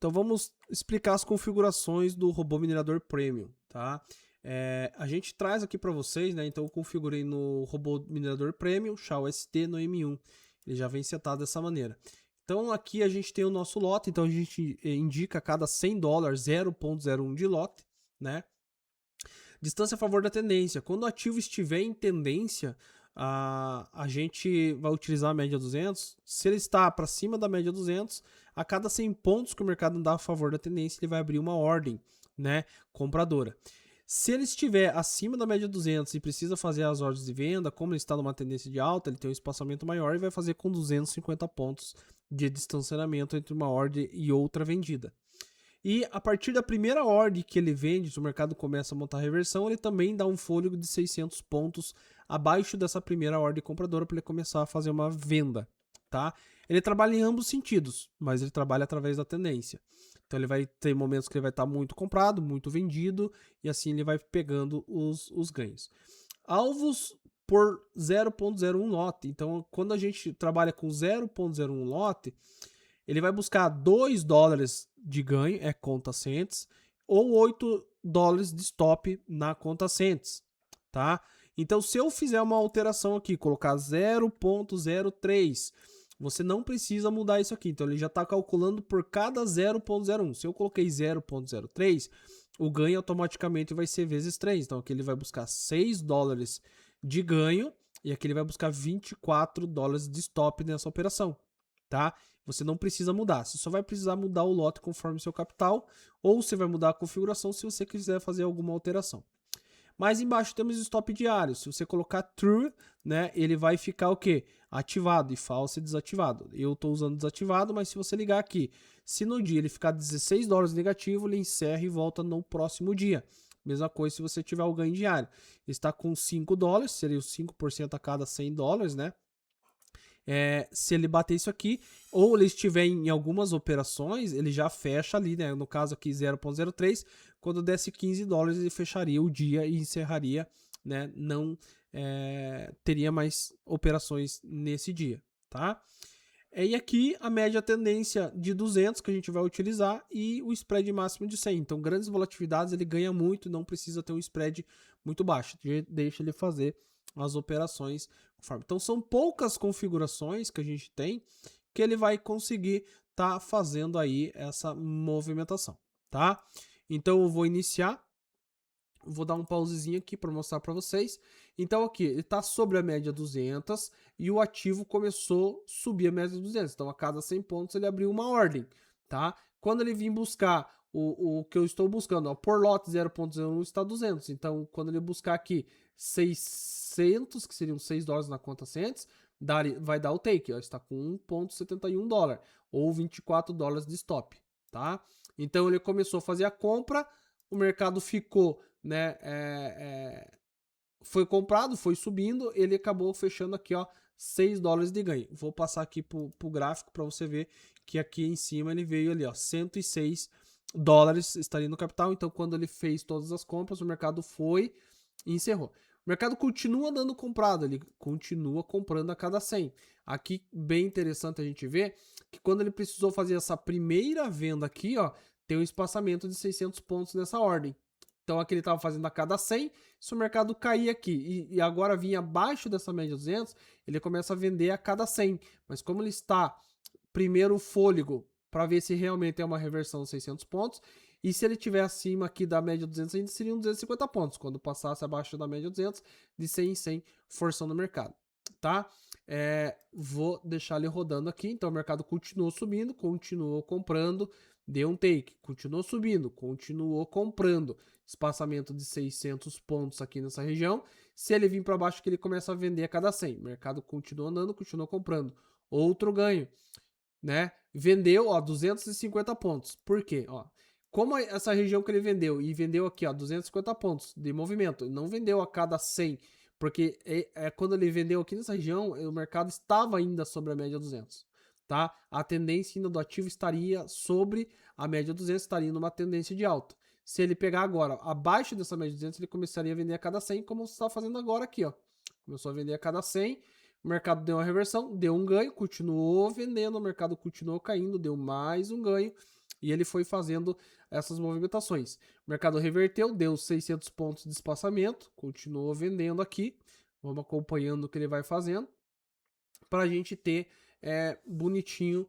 Então vamos explicar as configurações do robô minerador Premium, tá? A gente traz aqui para vocês, né? Então eu configurei no robô minerador Premium, SHA-UST no M1. Ele já vem setado dessa maneira. Então aqui a gente tem o nosso lote, então a gente indica a cada $100 0,01 de lote, né? Distância a favor da tendência. Quando o ativo estiver em tendência, a gente vai utilizar a média 200. Se ele está para cima da média 200, a cada 100 pontos que o mercado dá a favor da tendência, ele vai abrir uma ordem, né, compradora. Se ele estiver acima da média 200 e precisa fazer as ordens de venda, como ele está numa tendência de alta, ele tem um espaçamento maior e vai fazer com 250 pontos de distanciamento entre uma ordem e outra vendida. E a partir da primeira ordem que ele vende, se o mercado começa a montar reversão, ele também dá um fôlego de 600 pontos abaixo dessa primeira ordem compradora para ele começar a fazer uma venda, tá? Ele trabalha em ambos sentidos, mas ele trabalha através da tendência. Então ele vai ter momentos que ele vai estar muito comprado, muito vendido, e assim ele vai pegando os ganhos. Alvos por 0,01 lote. Então, quando a gente trabalha com 0,01 lote, ele vai buscar $2 de ganho, é conta cents, ou $8 de stop na conta cents, tá? Então, se eu fizer uma alteração aqui, colocar 0,03, você não precisa mudar isso aqui. Então, ele já está calculando por cada 0,01. Se eu coloquei 0,03, o ganho automaticamente vai ser vezes 3. Então, aqui ele vai buscar $6 de ganho e aqui ele vai buscar $24 de stop nessa operação, tá? Você não precisa mudar, você só vai precisar mudar o lote conforme o seu capital, ou você vai mudar a configuração se você quiser fazer alguma alteração. Mais embaixo temos stop diário. Se você colocar true, né, ele vai ficar o quê? Ativado, e false desativado. Eu estou usando desativado, mas se você ligar aqui, se no dia ele ficar $16 negativo, ele encerra e volta no próximo dia. Mesma coisa se você tiver o ganho diário. Ele está com $5, seria os 5% a cada $100, né? Se ele bater isso aqui, ou ele estiver em algumas operações, ele já fecha ali, né? No caso aqui 0,03, quando desse $15, ele fecharia o dia e encerraria, né? Não teria mais operações nesse dia, tá? E aqui a média tendência de 200 que a gente vai utilizar e o spread máximo de 100. Então, grandes volatilidades ele ganha muito, não precisa ter um spread muito baixo. Deixa ele fazer as operações conforme. Então, são poucas configurações que a gente tem que ele vai conseguir estar fazendo aí essa movimentação, tá? Então, eu vou iniciar. Vou dar um pausezinho aqui para mostrar para vocês. Então aqui, ele está sobre a média 200 e o ativo começou a subir a média 200. Então a cada 100 pontos ele abriu uma ordem, tá? Quando ele vir buscar o que eu estou buscando, ó, por lote 0.01 está 200. Então quando ele buscar aqui 600, que seriam $6 na conta cents, vai dar o take, ó, está com $1.71 ou $24 de stop, tá? Então ele começou a fazer a compra, o mercado ficou, né, foi comprado, foi subindo, ele acabou fechando aqui, ó, $6 de ganho. Vou passar aqui pro gráfico para você ver que aqui em cima ele veio ali, ó, $106 estaria no capital. Então, quando ele fez todas as compras, o mercado foi e encerrou. O mercado continua dando comprado, ele continua comprando a cada 100. Aqui, bem interessante a gente ver que quando ele precisou fazer essa primeira venda aqui, ó, tem um espaçamento de 600 pontos nessa ordem. Então aqui ele estava fazendo a cada 100, se o mercado cair aqui e agora vir abaixo dessa média 200, ele começa a vender a cada 100. Mas como ele está primeiro o fôlego para ver se realmente é uma reversão de 600 pontos, e se ele estiver acima aqui da média 200 ainda seriam 250 pontos, quando passasse abaixo da média 200, de 100 em 100, forçando o mercado, tá? Vou deixar ele rodando aqui, então o mercado continuou subindo, continuou comprando, deu um take, continuou subindo, continuou comprando, espaçamento de 600 pontos aqui nessa região. Se ele vir para baixo, que ele começa a vender a cada 100, o mercado continua andando, continua comprando, outro ganho, né? Vendeu, ó, 250 pontos. Por quê? Ó, como essa região que ele vendeu e vendeu aqui, ó, 250 pontos de movimento, não vendeu a cada 100, porque quando ele vendeu aqui nessa região, o mercado estava ainda sobre a média 200, tá? A tendência ainda do ativo estaria sobre a média 200, estaria numa tendência de alta. Se ele pegar agora abaixo dessa média 200, ele começaria a vender a cada 100, como você está fazendo agora aqui, ó. Começou a vender a cada 100, o mercado deu uma reversão, deu um ganho, continuou vendendo, o mercado continuou caindo, deu mais um ganho, e ele foi fazendo essas movimentações. O mercado reverteu, deu 600 pontos de espaçamento, continuou vendendo aqui. Vamos acompanhando o que ele vai fazendo para a gente ter bonitinho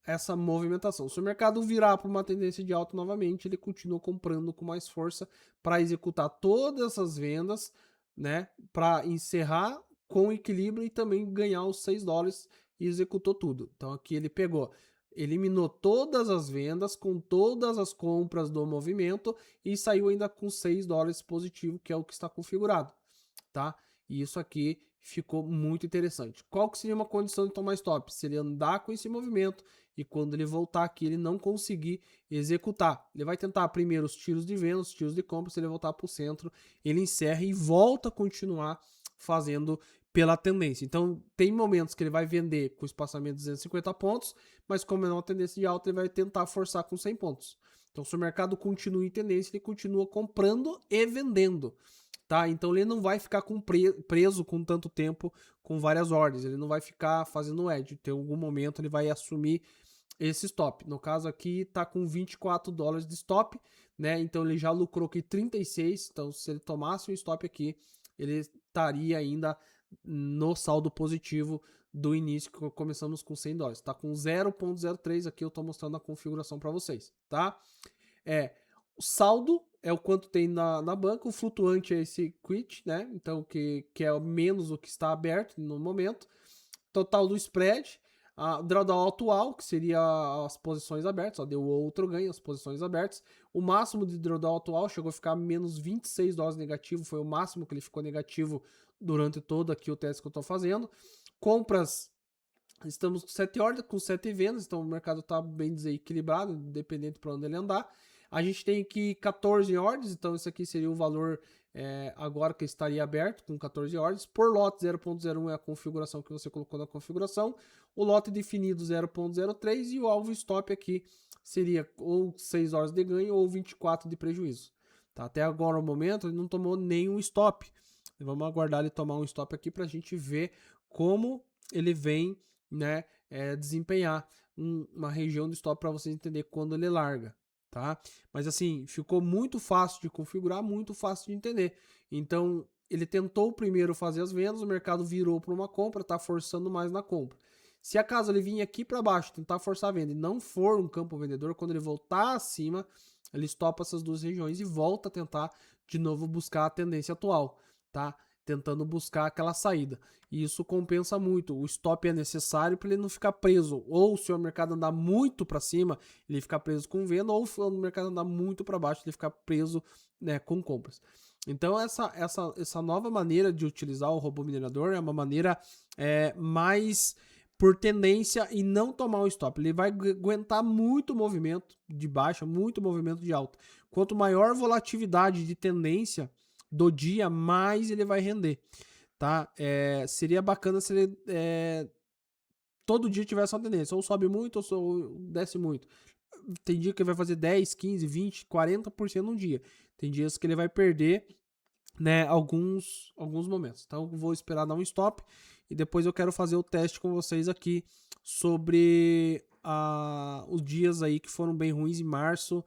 essa movimentação. Se o mercado virar para uma tendência de alta novamente, ele continua comprando com mais força para executar todas essas vendas, né, para encerrar com equilíbrio e também ganhar os 6 dólares e executou tudo. Então aqui ele pegou, eliminou todas as vendas com todas as compras do movimento e saiu ainda com 6 dólares positivo, que é o que está configurado, tá? E isso aqui ficou muito interessante. Qual que seria uma condição de tomar stop? Se ele andar com esse movimento e quando ele voltar aqui ele não conseguir executar. Ele vai tentar primeiro os tiros de venda, os tiros de compra, se ele voltar para o centro, ele encerra e volta a continuar fazendo pela tendência. Então tem momentos que ele vai vender com espaçamento de 250 pontos, mas como é uma tendência de alta, ele vai tentar forçar com 100 pontos. Então se o mercado continua em tendência, ele continua comprando e vendendo. Tá? Então ele não vai ficar preso com tanto tempo com várias ordens, ele não vai ficar fazendo edge, em algum momento ele vai assumir esse stop. No caso aqui tá com 24 dólares de stop, né? Então ele já lucrou aqui 36, então se ele tomasse um stop aqui, ele estaria ainda no saldo positivo do início, que começamos com 100 dólares. Tá com 0.03 aqui, eu tô mostrando a configuração para vocês, tá? O saldo é o quanto tem na banca, o flutuante é esse quit, né? Então, que é menos o que está aberto no momento. Total do spread, a drawdown atual, que seria as posições abertas, ó, deu outro ganho, as posições abertas. O máximo de drawdown atual chegou a ficar menos 26 dólares negativo, foi o máximo que ele ficou negativo durante todo aqui o teste que eu estou fazendo. Compras, estamos com 7 ordens, com 7 vendas, então o mercado está bem desequilibrado, independente para onde ele andar. A gente tem aqui 14 ordens, então esse aqui seria o valor agora que estaria aberto com 14 ordens. Por lote 0.01 é a configuração que você colocou na configuração. O lote definido 0.03 e o alvo stop aqui seria ou 6 horas de ganho ou 24 de prejuízo. Tá? Até agora no momento ele não tomou nenhum stop. Vamos aguardar ele tomar um stop aqui para a gente ver como ele vem, né, desempenhar uma região de stop para você entender quando ele larga. Tá? Mas assim, ficou muito fácil de configurar, muito fácil de entender. Então, ele tentou primeiro fazer as vendas, o mercado virou para uma compra, tá forçando mais na compra. Se acaso ele vir aqui para baixo, tentar forçar a venda e não for um campo vendedor, quando ele voltar acima, ele estopa essas duas regiões e volta a tentar de novo buscar a tendência atual, tá? Tentando buscar aquela saída. E isso compensa muito. O stop é necessário para ele não ficar preso. Ou se o mercado andar muito para cima, ele ficar preso com venda, ou se o mercado andar muito para baixo, ele ficar preso, né, com compras. Então essa nova maneira de utilizar o robô minerador é uma maneira mais por tendência e não tomar o stop. Ele vai aguentar muito movimento de baixa, muito movimento de alta. Quanto maior volatilidade de tendência do dia, mais ele vai render, tá? Seria bacana se ele todo dia tivesse uma tendência, ou sobe muito ou desce muito. Tem dia que ele vai fazer 10, 15, 20, 40% num dia. Tem dias que ele vai perder, né, alguns momentos. Então vou esperar dar um stop e depois eu quero fazer o teste com vocês aqui sobre os dias aí que foram bem ruins em março,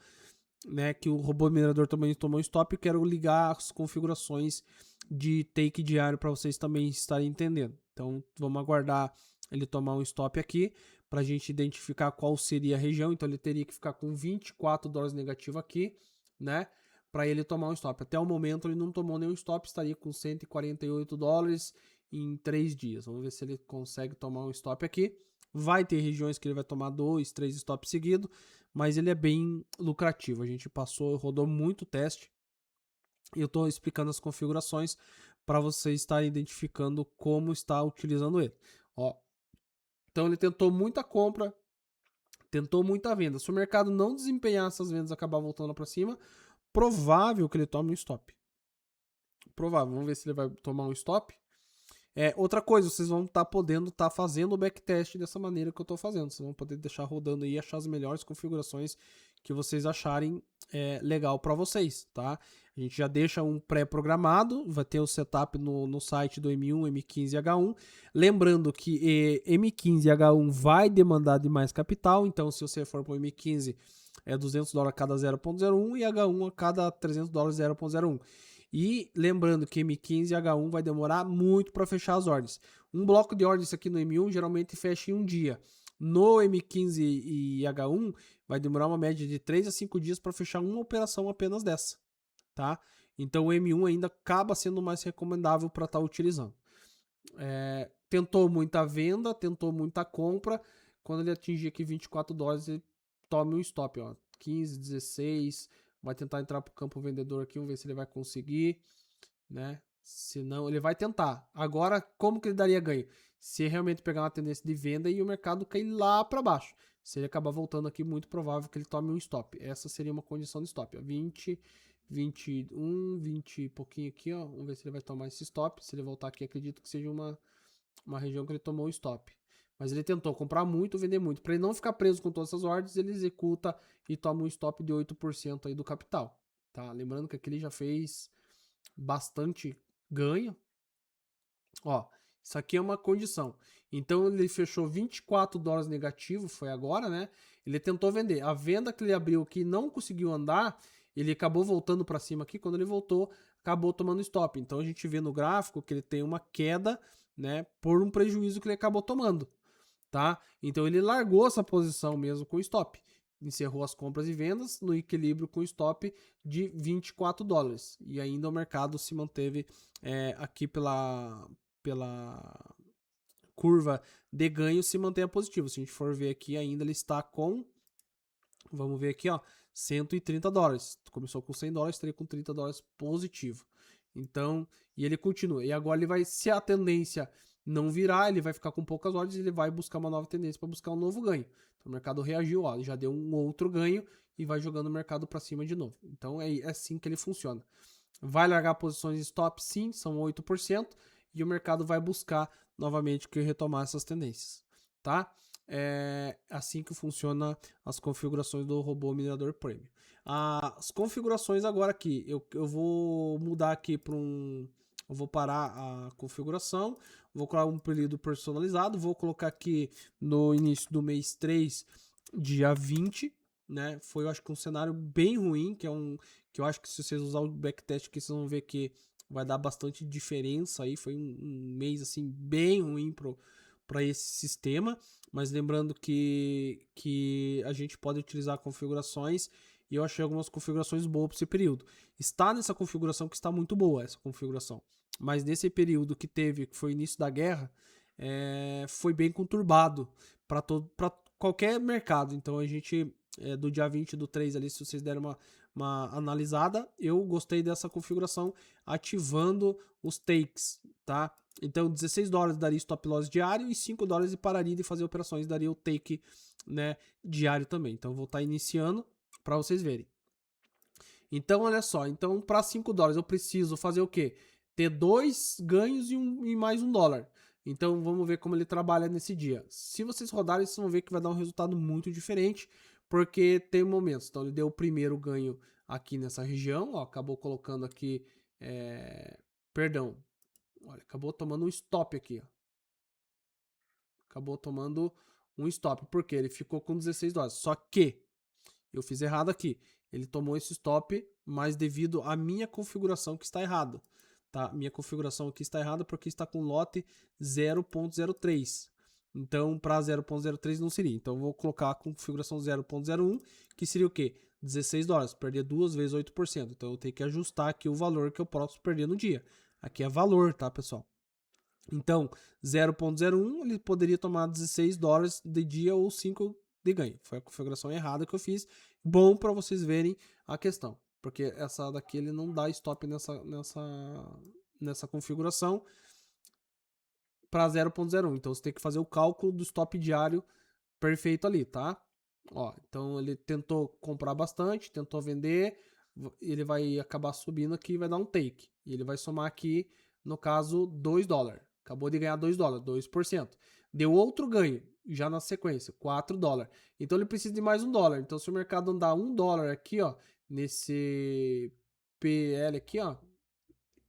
né, que o robô minerador também tomou stop. Eu quero ligar as configurações de take diário para vocês também estarem entendendo. Então vamos aguardar ele tomar um stop aqui para a gente identificar qual seria a região. Então ele teria que ficar com 24 dólares negativo aqui, né, para ele tomar um stop. Até o momento ele não tomou nenhum stop, estaria com 148 dólares em 3 dias. Vamos ver se ele consegue tomar um stop aqui. Vai ter regiões que ele vai tomar 2, 3 stops seguidos, mas ele é bem lucrativo. A gente rodou muito teste e eu estou explicando as configurações para vocês estarem identificando como está utilizando ele. Ó, então ele tentou muita compra, tentou muita venda. Se o mercado não desempenhar essas vendas, acabar voltando para cima, provável que ele tome um stop. Provável. Vamos ver se ele vai tomar um stop. Outra coisa, vocês vão estar podendo estar fazendo o backtest dessa maneira que eu estou fazendo. Vocês vão poder deixar rodando aí e achar as melhores configurações que vocês acharem legal para vocês, tá? A gente já deixa um pré-programado, vai ter o setup no site do M1, M15 e H1. Lembrando que M15 e H1 vai demandar de mais capital, então se você for para o M15 é $200 a cada 0.01 e H1 a cada $300 0.01. E lembrando que M15 e H1 vai demorar muito para fechar as ordens. Um bloco de ordens aqui no M1 geralmente fecha em um dia. No M15 e H1 vai demorar uma média de 3 a 5 dias para fechar uma operação apenas dessa, tá? Então o M1 ainda acaba sendo mais recomendável para estar utilizando. Tentou muita venda, tentou muita compra. Quando ele atingir aqui $24, ele tome um stop, ó. 15, 16. Vai tentar entrar pro campo vendedor aqui, vamos ver se ele vai conseguir, né? Se não, ele vai tentar. Agora, como que ele daria ganho? Se realmente pegar uma tendência de venda e o mercado cair lá para baixo. Se ele acabar voltando aqui, muito provável que ele tome um stop. Essa seria uma condição de stop, ó. 20, 21, 20 e pouquinho aqui, ó. Vamos ver se ele vai tomar esse stop. Se ele voltar aqui, acredito que seja uma região que ele tomou um stop. Mas ele tentou comprar muito, vender muito. Para ele não ficar preso com todas essas ordens, ele executa e toma um stop de 8% aí do capital. Tá? Lembrando que aqui ele já fez bastante ganho. Ó, isso aqui é uma condição. Então ele fechou $24 negativo, foi agora, né? Ele tentou vender. A venda que ele abriu aqui não conseguiu andar, ele acabou voltando para cima aqui. Quando ele voltou, acabou tomando stop. Então a gente vê no gráfico que ele tem uma queda, né, por um prejuízo que ele acabou tomando, tá? Então ele largou essa posição mesmo com stop. Encerrou as compras e vendas no equilíbrio com stop de $24. E ainda o mercado se manteve aqui pela curva de ganho, se mantém positivo. Se a gente for ver aqui, ainda ele está com, vamos ver aqui, ó, $130. Começou com $100, estaria com $30 positivo. Então, e ele continua. E agora ele vai, se a tendência não virar, ele vai ficar com poucas ordens e ele vai buscar uma nova tendência para buscar um novo ganho. Então, o mercado reagiu, ó, já deu um outro ganho e vai jogando o mercado para cima de novo. Então, é assim que ele funciona. Vai largar posições stop, sim, são 8%, e o mercado vai buscar novamente que retomar essas tendências, tá? É assim que funciona as configurações do robô minerador premium. As configurações agora aqui, eu vou mudar aqui para eu vou parar a configuração, vou colocar um período personalizado, vou colocar aqui no início do mês 3, dia 20, né? Foi, eu acho que um cenário bem ruim, que eu acho que se vocês usar o backtest aqui, vocês vão ver que vai dar bastante diferença aí. Foi um mês assim bem ruim para esse sistema, mas lembrando que a gente pode utilizar configurações e eu achei algumas configurações boas para esse período. Está nessa configuração que está muito boa essa configuração, mas nesse período que teve, que foi o início da guerra, foi bem conturbado para qualquer mercado. Então a gente do dia 20 do 3 ali, se vocês derem uma analisada, eu gostei dessa configuração ativando os takes, tá? Então $16 daria stop loss diário e $5 e pararia de fazer operações, daria o take, né, diário também. Então eu vou estar iniciando para vocês verem. Então olha só, então para $5 eu preciso fazer o quê? Ter 2 ganhos e mais $1. Então vamos ver como ele trabalha nesse dia. Se vocês rodarem, vocês vão ver que vai dar um resultado muito diferente, porque tem momentos. Então ele deu o primeiro ganho aqui nessa região, ó, acabou colocando aqui, perdão, olha, acabou tomando um stop aqui, ó. Acabou tomando um stop, porque ele ficou com $16. Só que eu fiz errado aqui. Ele tomou esse stop, mas devido à minha configuração que está errada. Tá? Minha configuração aqui está errada porque está com lote 0.03. Então, para 0.03 não seria. Então, eu vou colocar a configuração 0.01, que seria o quê? $16. Perder 2 vezes 8%. Então, eu tenho que ajustar aqui o valor que eu posso perder no dia. Aqui é valor, tá, pessoal? Então, 0.01, ele poderia tomar $16 de dia ou 5 de ganho. Foi a configuração errada que eu fiz. Bom para vocês verem a questão, porque essa daqui ele não dá stop nessa configuração para 0.01. Então você tem que fazer o cálculo do stop diário perfeito ali, tá? Ó, então ele tentou comprar bastante, tentou vender, ele vai acabar subindo aqui e vai dar um take. E ele vai somar aqui, no caso, $2. Acabou de ganhar $2, 2%. Deu outro ganho, já na sequência, $4. Então ele precisa de mais $1. Então se o mercado andar $1 aqui, ó, nesse PL aqui, ó,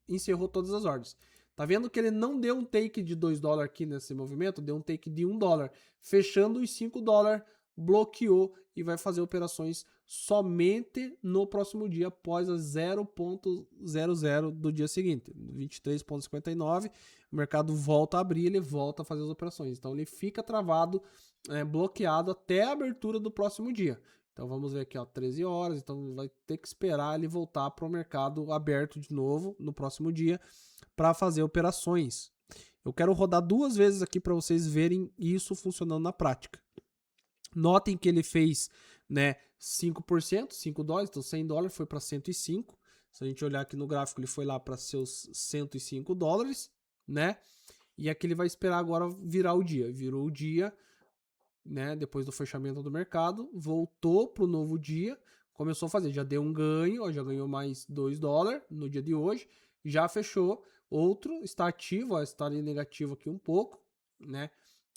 encerrou todas as ordens. Tá vendo que ele não deu um take de 2 dólares aqui nesse movimento, deu um take de 1 dólar. Fechando os 5 dólares, bloqueou e vai fazer operações somente no próximo dia, após a 0.00 do dia seguinte, 23.59. O mercado volta a abrir, ele volta a fazer as operações. Então ele fica travado, bloqueado até a abertura do próximo dia. Então vamos ver aqui, ó, 13 horas, então vai ter que esperar ele voltar para o mercado aberto de novo no próximo dia para fazer operações. Eu quero rodar 2 vezes aqui para vocês verem isso funcionando na prática. Notem que ele fez, né, 5%, 5 dólares, então 100 dólares foi para 105. Se a gente olhar aqui no gráfico, ele foi lá para seus 105 dólares, né? E aqui ele vai esperar agora virar o dia. Virou o dia, né, depois do fechamento do mercado, voltou para o novo dia, começou a fazer, já deu um ganho, ó, já ganhou mais 2 dólares no dia de hoje, já fechou, outro está ativo, ó, está em negativo aqui um pouco, né,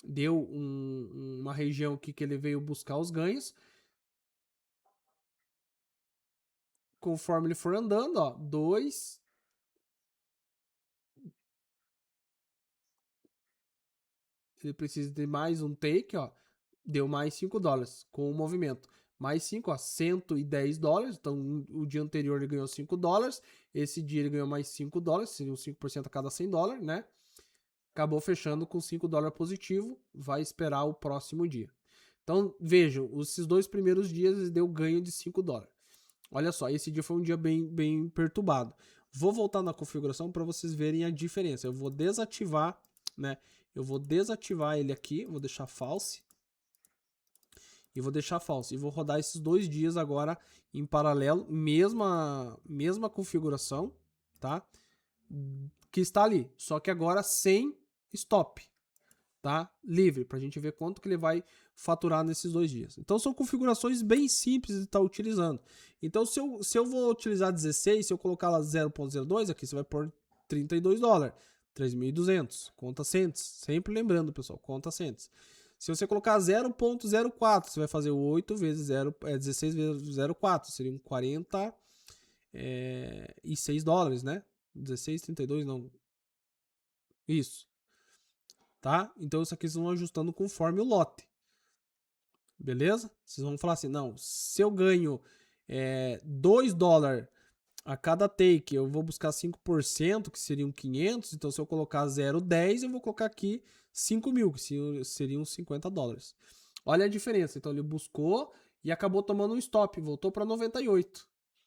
deu uma região aqui que ele veio buscar os ganhos, conforme ele for andando, ó, 2, ele precisa de mais um take, ó, deu mais 5 dólares com o movimento. Mais 5, ó, 110 dólares. Então, o dia anterior ele ganhou 5 dólares. Esse dia ele ganhou mais 5 dólares, seriam 5% a cada 100 dólares, né? Acabou fechando com 5 dólares positivo. Vai esperar o próximo dia. Então, vejam, esses 2 primeiros dias ele deu ganho de 5 dólares. Olha só, esse dia foi um dia bem perturbado. Vou voltar na configuração para vocês verem a diferença. Eu vou desativar, né? Eu vou desativar ele aqui, vou deixar false. E vou deixar false. E vou rodar esses 2 dias agora em paralelo, mesma configuração, tá? Que está ali, só que agora sem stop, tá? Livre, pra gente ver quanto que ele vai faturar nesses 2 dias. Então são configurações bem simples de estar utilizando. Então se eu vou utilizar 16, se eu colocar lá 0.02 aqui, você vai pôr 32 dólares, 3.200, conta cents. Sempre lembrando, pessoal, conta cents. Se você colocar 0.04, você vai fazer 8 vezes 0, 16 vezes 0.4, seriam 46 dólares, né? 16,32 não. Isso, tá? Então isso aqui vocês vão ajustando conforme o lote. Beleza? Vocês vão falar assim, não, se eu ganho 2 dólares a cada take, eu vou buscar 5%, que seriam 500, então se eu colocar 0,10, eu vou colocar aqui 5 mil, que seriam 50 dólares. Olha a diferença, então ele buscou e acabou tomando um stop, voltou para 98,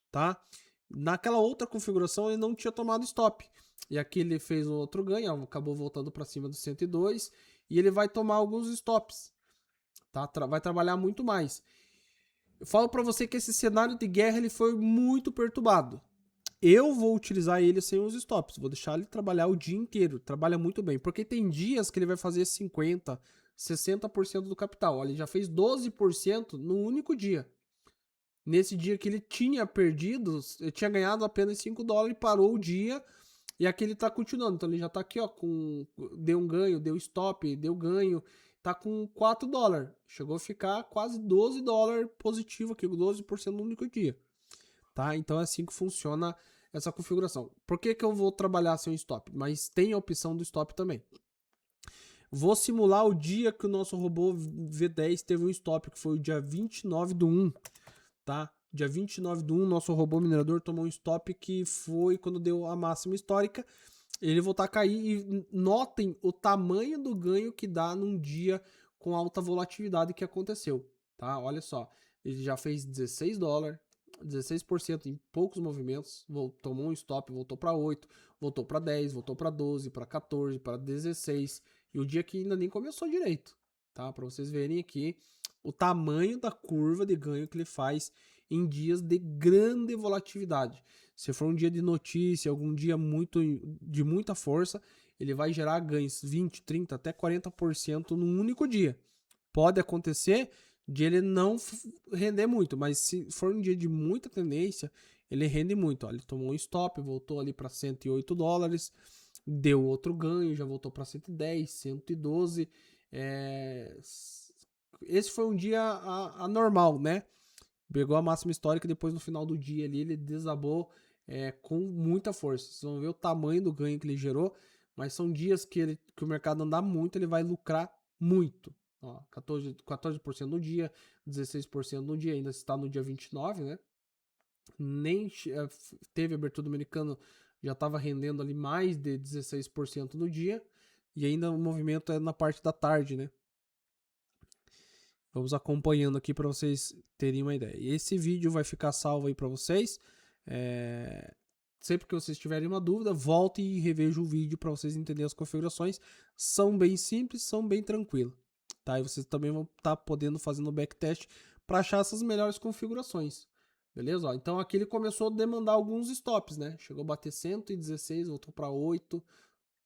tá? Naquela outra configuração ele não tinha tomado stop, e aqui ele fez um outro ganho, ó, acabou voltando para cima do 102, e ele vai tomar alguns stops, tá? Vai trabalhar muito mais. Eu falo para você que esse cenário de guerra ele foi muito perturbado. Eu vou utilizar ele sem os stops, vou deixar ele trabalhar o dia inteiro, trabalha muito bem, porque tem dias que ele vai fazer 50%, 60% do capital. Olha, ele já fez 12% no único dia. Nesse dia que ele tinha perdido, ele tinha ganhado apenas 5 dólares e parou o dia, e aqui ele tá continuando. Então ele já tá aqui, ó, deu um ganho, deu stop, deu ganho, tá com 4 dólares. Chegou a ficar quase 12 dólares positivo aqui, 12% no único dia. Tá? Então é assim que funciona essa configuração. Por que eu vou trabalhar sem stop? Mas tem a opção do stop também. Vou simular o dia que o nosso robô V10 teve um stop, que foi o dia 29 do 1, tá? Dia 29 do 1, nosso robô minerador tomou um stop que foi quando deu a máxima histórica. Ele voltar a cair e notem o tamanho do ganho que dá num dia com alta volatilidade que aconteceu, tá? Olha só, ele já fez 16 dólares, 16% em poucos movimentos, tomou um stop, voltou para 8, voltou para 10, voltou para 12, para 14, para 16, e o dia que ainda nem começou direito, tá? Para vocês verem aqui o tamanho da curva de ganho que ele faz em dias de grande volatilidade. Se for um dia de notícia, algum dia de muita força, ele vai gerar ganhos 20, 30, até 40% num único dia. Pode acontecer de ele não render muito, mas se for um dia de muita tendência, ele rende muito. Ó, ele tomou um stop, voltou ali para 108 dólares, deu outro ganho, já voltou para 110, 112. Esse foi um dia anormal, né? pegou a máxima histórica e depois no final do dia ali ele desabou com muita força. Vocês vão ver o tamanho do ganho que ele gerou, mas são dias que o mercado andar muito, ele vai lucrar muito. Ó, 14% no dia, 16% no dia, ainda está no dia 29, né? Nem teve abertura do americano, já estava rendendo ali mais de 16% no dia, e ainda o movimento é na parte da tarde, né? Vamos acompanhando aqui para vocês terem uma ideia. E esse vídeo vai ficar salvo aí para vocês. Sempre que vocês tiverem uma dúvida, volte e reveja o vídeo para vocês entenderem as configurações. São bem simples, são bem tranquilas. Tá? E vocês também vão estar podendo fazer no backtest para achar essas melhores configurações. Beleza? Ó, então aqui ele começou a demandar alguns stops, né? Chegou a bater 116, voltou para 8,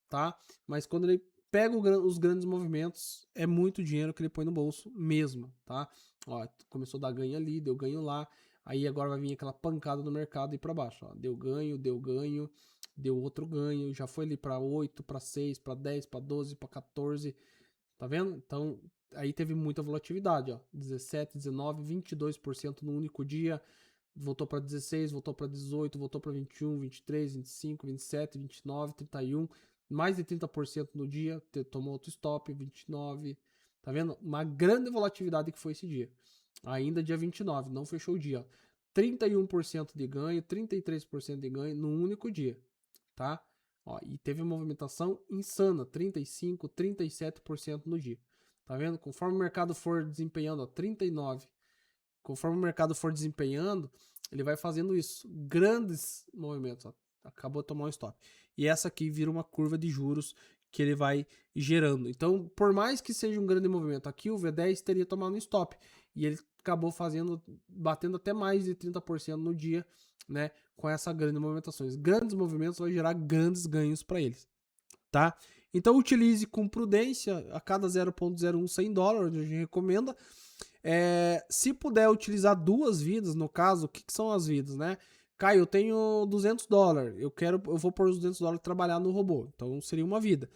tá? Mas quando ele pega os grandes movimentos, é muito dinheiro que ele põe no bolso mesmo, tá? Ó, começou a dar ganho ali, deu ganho lá, aí agora vai vir aquela pancada no mercado e para baixo, ó, deu ganho, deu outro ganho, já foi ali para 8, para 6, para 10, para 12, para 14, tá vendo? Então, aí teve muita volatilidade, ó, 17, 19, 22% no único dia, voltou para 16, voltou para 18, voltou para 21, 23, 25, 27, 29, 31, mais de 30% no dia, tomou outro stop, 29, tá vendo? Uma grande volatilidade que foi esse dia. Ainda dia 29, não fechou o dia, ó. 31% de ganho, 33% de ganho num único dia, tá? Ó, e teve uma movimentação insana, 35, 37% no dia. Tá vendo? Conforme o mercado for desempenhando, ó, 39. Conforme o mercado for desempenhando, ele vai fazendo isso. Grandes movimentos. Ó, acabou de tomar um stop. E essa aqui vira uma curva de juros que ele vai gerando. Então, por mais que seja um grande movimento, aqui o V10 teria tomado um stop. E ele acabou batendo até mais de 30% no dia, né? Com essa grande movimentações. Grandes movimentos vai gerar grandes ganhos para eles, tá? Então utilize com prudência a cada 0,01 100 dólares, a gente recomenda. Se puder utilizar duas vidas, no caso, o que são as vidas, né? Caio, eu tenho 200 dólares, eu vou pôr os 200 dólares trabalhar no robô, então seria uma vida.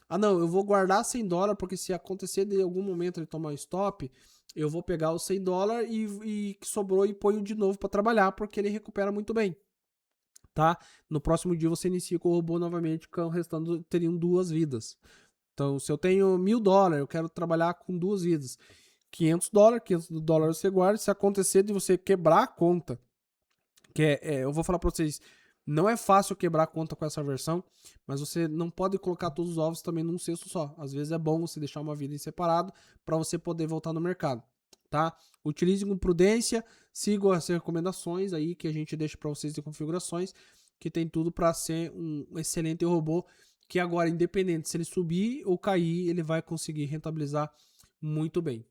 Ah não, eu vou guardar 100 dólares, porque se acontecer de algum momento ele tomar um stop, eu vou pegar os 100 dólares e que sobrou e ponho de novo para trabalhar, porque ele recupera muito bem. Tá? No próximo dia você inicia com o robô novamente, com o restante teriam duas vidas. Então, se eu tenho 1.000 dólares, eu quero trabalhar com duas vidas. 500 dólares você guarda. Se acontecer de você quebrar a conta, eu vou falar para vocês, não é fácil quebrar a conta com essa versão, mas você não pode colocar todos os ovos também num cesto só. Às vezes é bom você deixar uma vida em separado para você poder voltar no mercado, tá? Utilize com prudência, sigam as recomendações aí que a gente deixa para vocês de configurações, que tem tudo para ser um excelente robô, que agora, independente se ele subir ou cair, ele vai conseguir rentabilizar muito bem.